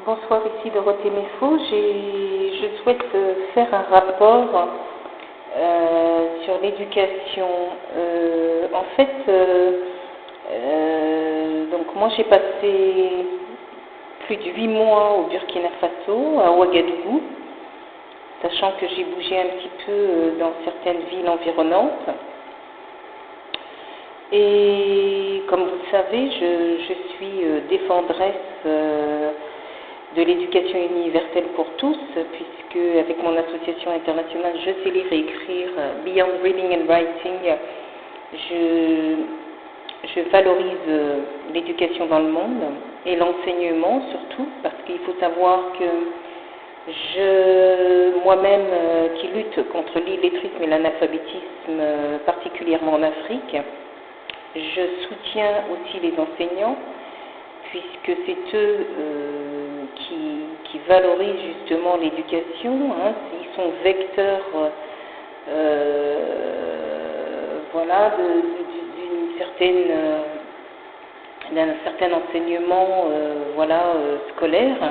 Bonsoir, ici Dorothée Meffo. Je souhaite faire un rapport sur l'éducation. En fait, donc moi j'ai passé plus de 8 mois au Burkina Faso, à Ouagadougou, sachant que j'ai bougé un petit peu dans certaines villes environnantes. Et comme vous le savez, je suis défendresse de l'éducation universelle pour tous, puisque avec mon association internationale Je sais lire et écrire, Beyond Reading and Writing, je valorise l'éducation dans le monde et l'enseignement surtout, parce qu'il faut savoir que moi-même qui lutte contre l'illettrisme et l'analphabétisme, particulièrement en Afrique, je soutiens aussi les enseignants, puisque c'est eux qui valorisent justement l'éducation, hein. Ils sont vecteurs d'un certain enseignement scolaire,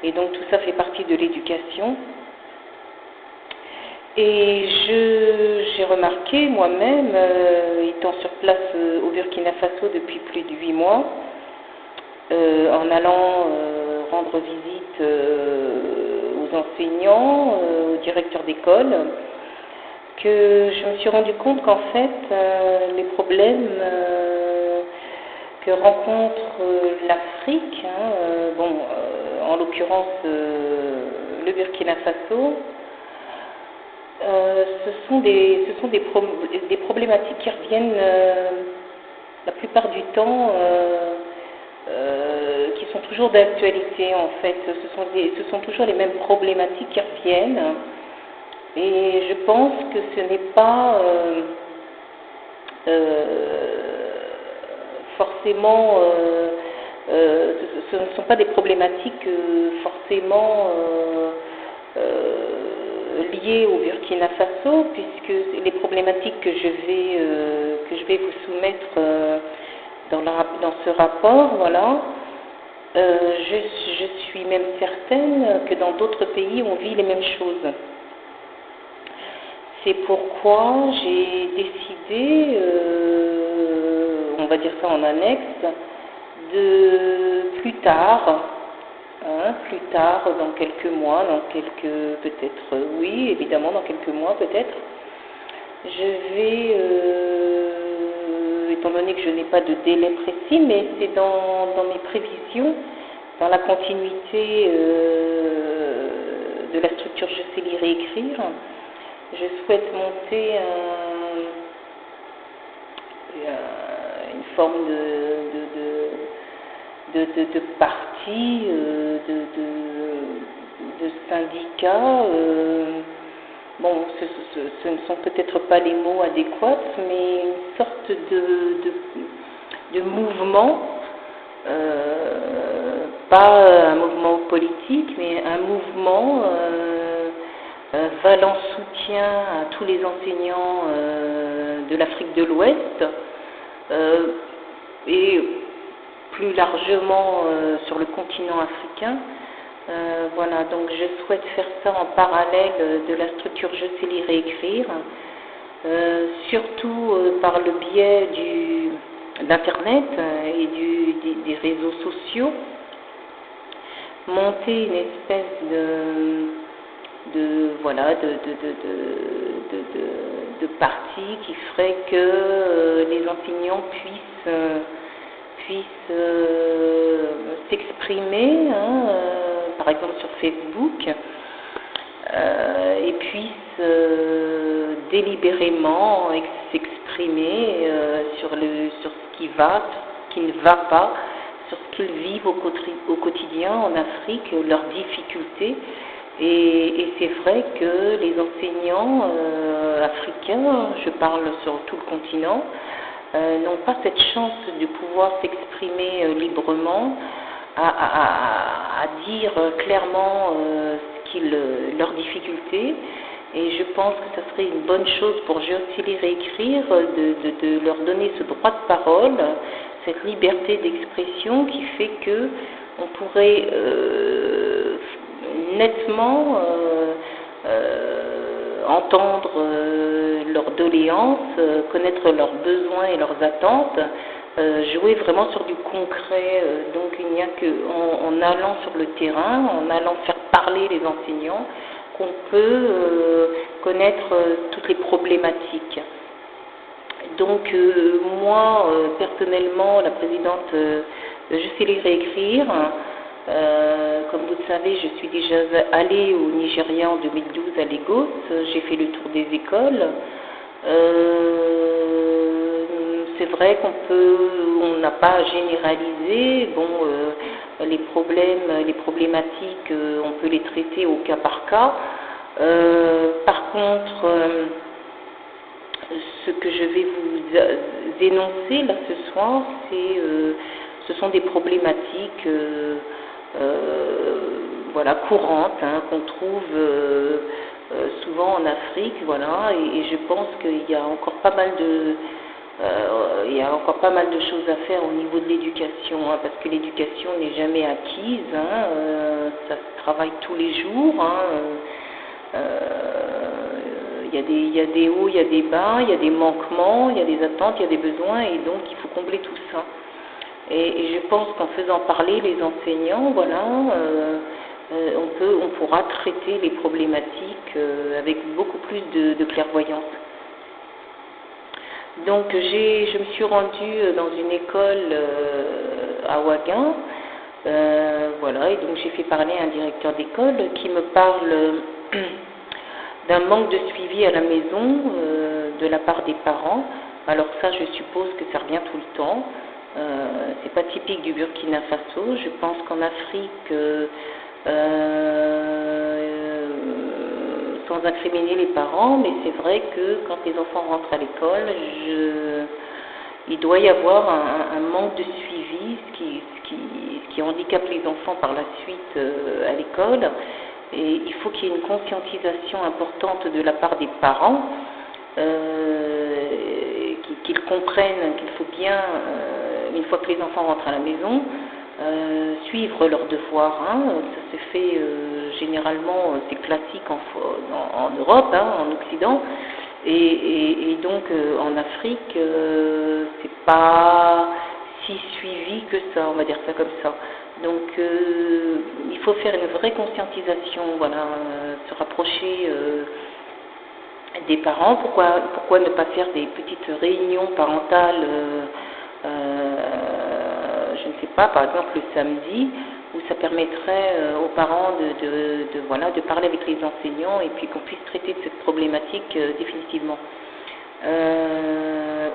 et donc tout ça fait partie de l'éducation. Et j'ai remarqué moi-même, étant sur place au Burkina Faso depuis plus de 8 mois, en allant rendre visite aux enseignants, aux directeurs d'école, que je me suis rendu compte qu'en fait, les problèmes que rencontre l'Afrique, en l'occurrence le Burkina Faso, ce sont des problématiques qui reviennent la plupart du temps, qui sont toujours d'actualité en fait. Ce sont toujours les mêmes problématiques qui reviennent, et je pense que ce n'est pas forcément, ce ne sont pas des problématiques forcément liées au Burkina Faso, puisque les problématiques que je vais vous soumettre dans ce rapport, voilà, je suis même certaine que dans d'autres pays on vit les mêmes choses. C'est pourquoi j'ai décidé, on va dire ça en annexe, de plus tard, dans quelques mois, évidemment dans quelques mois peut-être, je vais, étant donné que je n'ai pas de délai précis, mais c'est dans mes prévisions, dans la continuité de la structure Je sais lire et écrire, je souhaite monter une forme de parti, de syndicat. Ce ne sont peut-être pas les mots adéquats, mais une sorte de mouvement, pas un mouvement politique, mais un mouvement valant soutien à tous les enseignants de l'Afrique de l'Ouest, et plus largement sur le continent africain. Voilà, donc je souhaite faire ça en parallèle de la structure Je sais lire et écrire, surtout par le biais d'Internet et des réseaux sociaux, monter une espèce de parti qui ferait que les enseignants puissent s'exprimer, par exemple sur Facebook, et puissent délibérément s'exprimer sur ce qui va, ce qui ne va pas, sur ce qu'ils vivent au quotidien en Afrique, leurs difficultés. Et c'est vrai que les enseignants africains, je parle sur tout le continent, n'ont pas cette chance de pouvoir s'exprimer librement, à dire clairement leurs difficultés. Et je pense que ça serait une bonne chose pour Je sais lire et écrire de leur donner ce droit de parole, cette liberté d'expression qui fait que on pourrait nettement entendre leurs doléances, connaître leurs besoins et leurs attentes, jouer vraiment sur du concret. Donc il n'y a qu'en allant sur le terrain, en allant faire parler les enseignants, qu'on peut connaître toutes les problématiques. Donc moi, personnellement, la présidente, je sais les réécrire. Comme vous le savez, je suis déjà allée au Nigeria en 2012 à Lagos. J'ai fait le tour des écoles. C'est vrai on n'a pas à généraliser. Bon, les problématiques, on peut les traiter au cas par cas. Par contre, ce que je vais vous énoncer là ce soir, ce sont des problématiques voilà, courantes, hein, qu'on trouve souvent en Afrique, voilà, et je pense qu'il y a encore pas mal de choses à faire au niveau de l'éducation, hein, parce que l'éducation n'est jamais acquise, hein, ça se travaille tous les jours, hein, il y a des hauts, il y a des bas, il y a des manquements, il y a des attentes, il y a des besoins, et donc il faut combler tout ça. Et je pense qu'en faisant parler les enseignants, voilà, on pourra traiter les problématiques avec beaucoup plus de clairvoyance. Donc je me suis rendue dans une école à Ouaguin, voilà, et donc j'ai fait parler un directeur d'école qui me parle d'un manque de suivi à la maison de la part des parents. Alors ça, je suppose que ça revient tout le temps. C'est pas typique du Burkina Faso. Je pense qu'en Afrique, sans incriminer les parents, mais c'est vrai que quand les enfants rentrent à l'école, il doit y avoir un manque de suivi, ce qui handicape les enfants par la suite à l'école. Et il faut qu'il y ait une conscientisation importante de la part des parents, qu'ils comprennent qu'il faut bien, une fois que les enfants rentrent à la maison, suivre leurs devoirs. Hein. Ça se fait généralement, c'est classique en Europe, hein, en Occident, et donc en Afrique, c'est pas si suivi que ça, on va dire ça comme ça. Donc il faut faire une vraie conscientisation, voilà, se rapprocher des parents. Pourquoi ne pas faire des petites réunions parentales, je ne sais pas, par exemple le samedi, où ça permettrait aux parents de parler avec les enseignants et puis qu'on puisse traiter de cette problématique définitivement.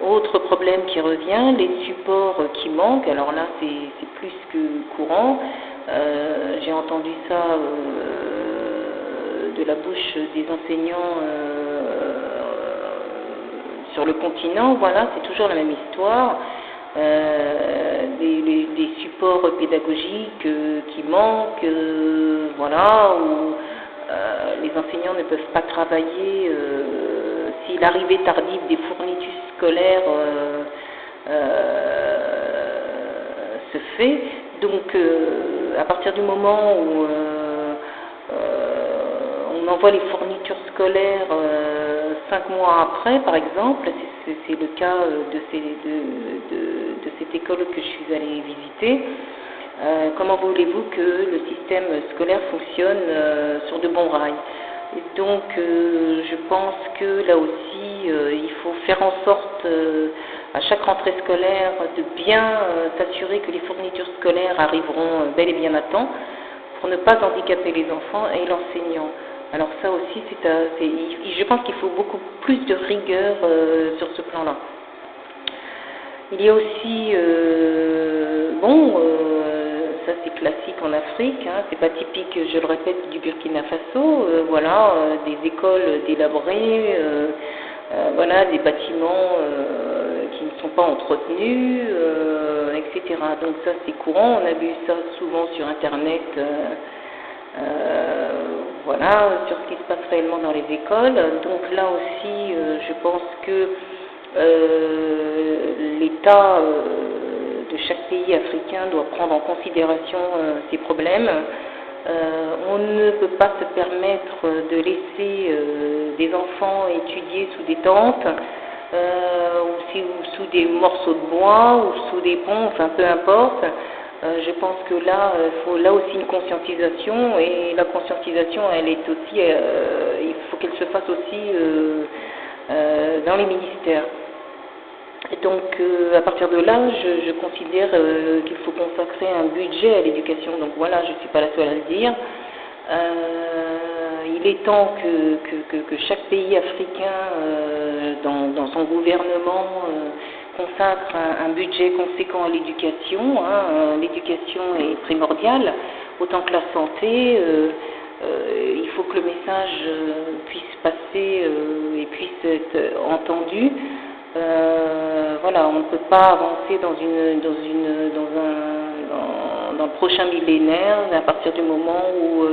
Autre problème qui revient, les supports qui manquent. Alors là, c'est plus que courant. J'ai entendu ça de la bouche des enseignants sur le continent. Voilà, c'est toujours la même histoire. Des supports pédagogiques qui manquent, voilà, où les enseignants ne peuvent pas travailler si l'arrivée tardive des fournitures scolaires se fait. Donc à partir du moment où on envoie les fournitures scolaires 5 mois après, par exemple, c'est le cas de cette école que je suis allée visiter. Comment voulez-vous que le système scolaire fonctionne sur de bons rails? Et donc je pense que là aussi il faut faire en sorte à chaque rentrée scolaire de bien s'assurer que les fournitures scolaires arriveront bel et bien à temps pour ne pas handicaper les enfants et l'enseignant. Alors ça aussi, je pense qu'il faut beaucoup plus de rigueur sur ce plan-là. Il y a aussi, ça c'est classique en Afrique, hein, c'est pas typique, je le répète, du Burkina Faso, voilà, des écoles délabrées, voilà, des bâtiments qui ne sont pas entretenus, etc. Donc ça c'est courant, on a vu ça souvent sur Internet, voilà, sur ce qui se passe réellement dans les écoles. Donc là aussi, je pense que l'État de chaque pays pays africain doit prendre en considération ces problèmes. On ne peut pas se permettre de laisser des enfants étudier sous des tentes, ou sous des morceaux de bois, ou sous des ponts, enfin peu importe. Je pense que là, il faut là aussi une conscientisation, et la conscientisation, elle est aussi, il faut qu'elle se fasse aussi dans les ministères. Et donc, à partir de là, je considère qu'il faut consacrer un budget à l'éducation. Donc voilà, je ne suis pas la seule à le dire. Il est temps que chaque pays africain, dans son gouvernement, consacre un budget conséquent à l'éducation. L'éducation est primordiale, autant que la santé. Il faut que le message puisse passer et puisse être entendu. Voilà, on ne peut pas avancer dans le prochain millénaire à partir du moment où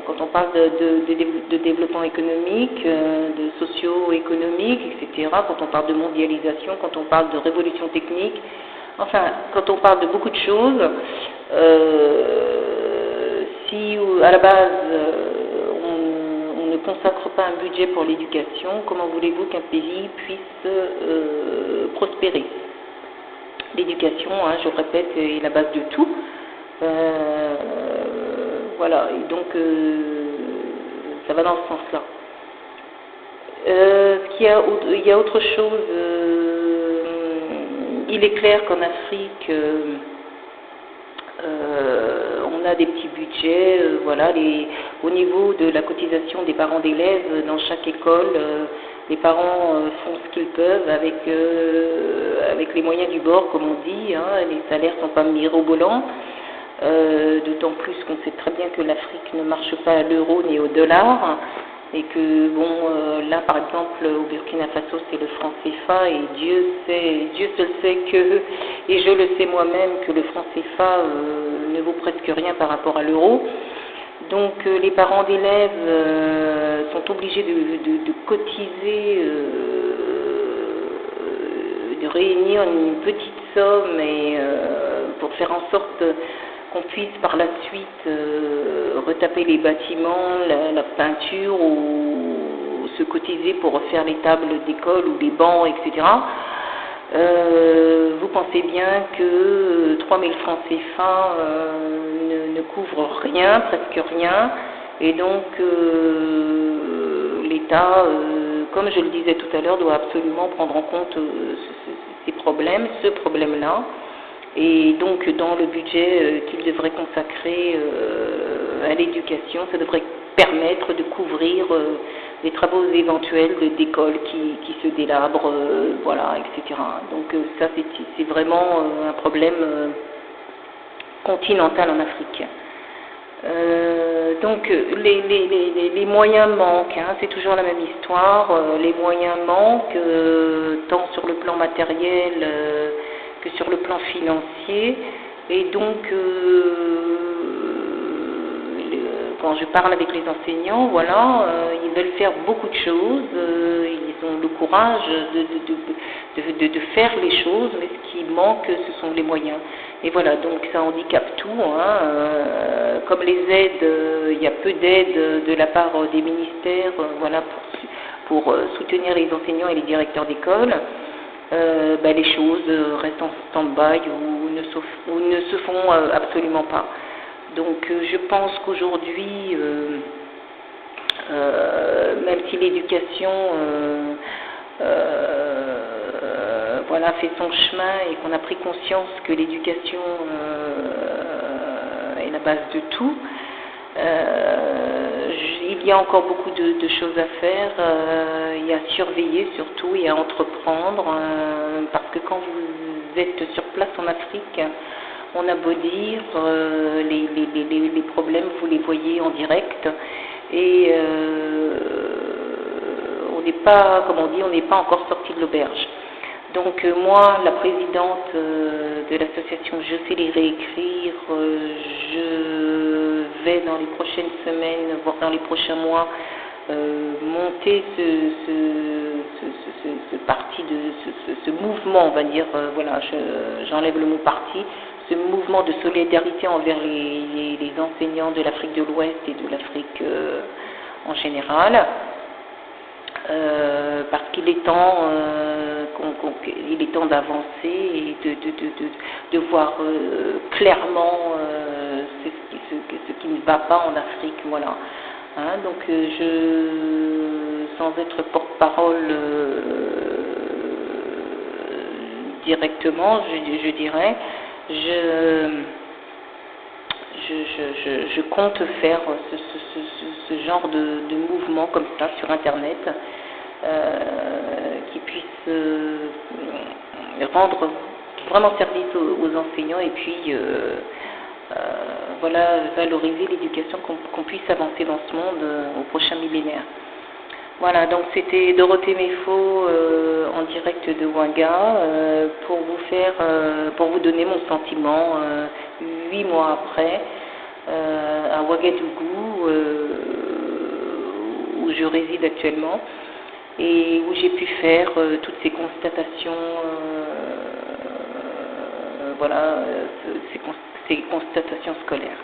quand on parle de développement économique, de socio-économique, etc., quand on parle de mondialisation, quand on parle de révolution technique, enfin, quand on parle de beaucoup de choses, si à la base on ne consacre pas un budget pour l'éducation, comment voulez-vous qu'un pays puisse prospérer? L'éducation, je le répète, est la base de tout. Voilà, et donc ça va dans ce sens-là. Il y a autre chose. Il est clair qu'en Afrique, on a des petits budgets, voilà, au niveau de la cotisation des parents d'élèves dans chaque école, les parents font ce qu'ils peuvent avec les moyens du bord, comme on dit, les salaires ne sont pas mirobolants, d'autant plus qu'on sait très bien que l'Afrique ne marche pas à l'euro ni au dollar, et que, là par exemple au Burkina Faso c'est le franc CFA, et Dieu seul sait que, et je le sais moi-même, que le franc CFA ne vaut presque rien par rapport à l'euro. Donc les parents d'élèves sont obligés de cotiser, de réunir une petite somme pour faire en sorte qu'on puisse par la suite retaper les bâtiments, la peinture, ou se cotiser pour refaire les tables d'école ou les bancs, etc. Vous pensez bien que 3000 francs CFA ne couvrent rien, presque rien, et donc l'État, comme je le disais tout à l'heure, doit absolument prendre en compte ce problème-là, et donc dans le budget qu'il devrait consacrer à l'éducation, ça devrait permettre de couvrir les travaux éventuels d'écoles qui se délabrent, voilà, etc. Donc ça c'est vraiment un problème continental en Afrique. Donc les moyens manquent, c'est toujours la même histoire, les moyens manquent tant sur le plan matériel que sur le plan financier, et donc quand je parle avec les enseignants, voilà, ils veulent faire beaucoup de choses, ils ont le courage de faire les choses, mais ce qui manque, ce sont les moyens. Et voilà, donc ça handicape tout, comme les aides, il y a peu d'aides de la part des ministères, voilà, pour soutenir les enseignants et les directeurs d'école. Les choses restent en stand-by ou ne se font absolument pas. Donc je pense qu'aujourd'hui, même si l'éducation voilà, fait son chemin, et qu'on a pris conscience que l'éducation est la base de tout, il y a encore beaucoup de choses à faire, et à surveiller surtout, et à entreprendre, parce que quand vous êtes sur place en Afrique, on a beau dire, les problèmes, vous les voyez en direct, et on n'est pas, comme on dit, on n'est pas encore sorti de l'auberge. Donc moi, la présidente de l'association Je sais les réécrire, je vais dans les prochaines semaines, voire dans les prochains mois, monter ce parti, ce mouvement, on va dire, voilà, j'enlève le mot parti, ce mouvement de solidarité envers les enseignants de l'Afrique de l'Ouest et de l'Afrique en général, parce qu'il est temps, d'avancer et de voir clairement ce qui ne va pas en Afrique, voilà. Hein, donc sans être porte-parole directement, je dirais, je compte faire ce genre de mouvement comme ça sur Internet qui puisse rendre vraiment service aux enseignants et puis voilà, valoriser l'éducation, qu'on puisse avancer dans ce monde au prochain millénaire. Voilà, donc c'était Dorothée Méfaux en direct de Ouaga pour vous donner mon sentiment 8 mois après à Ouagadougou où je réside actuellement et où j'ai pu faire toutes ces constatations, voilà, ces constatations scolaires.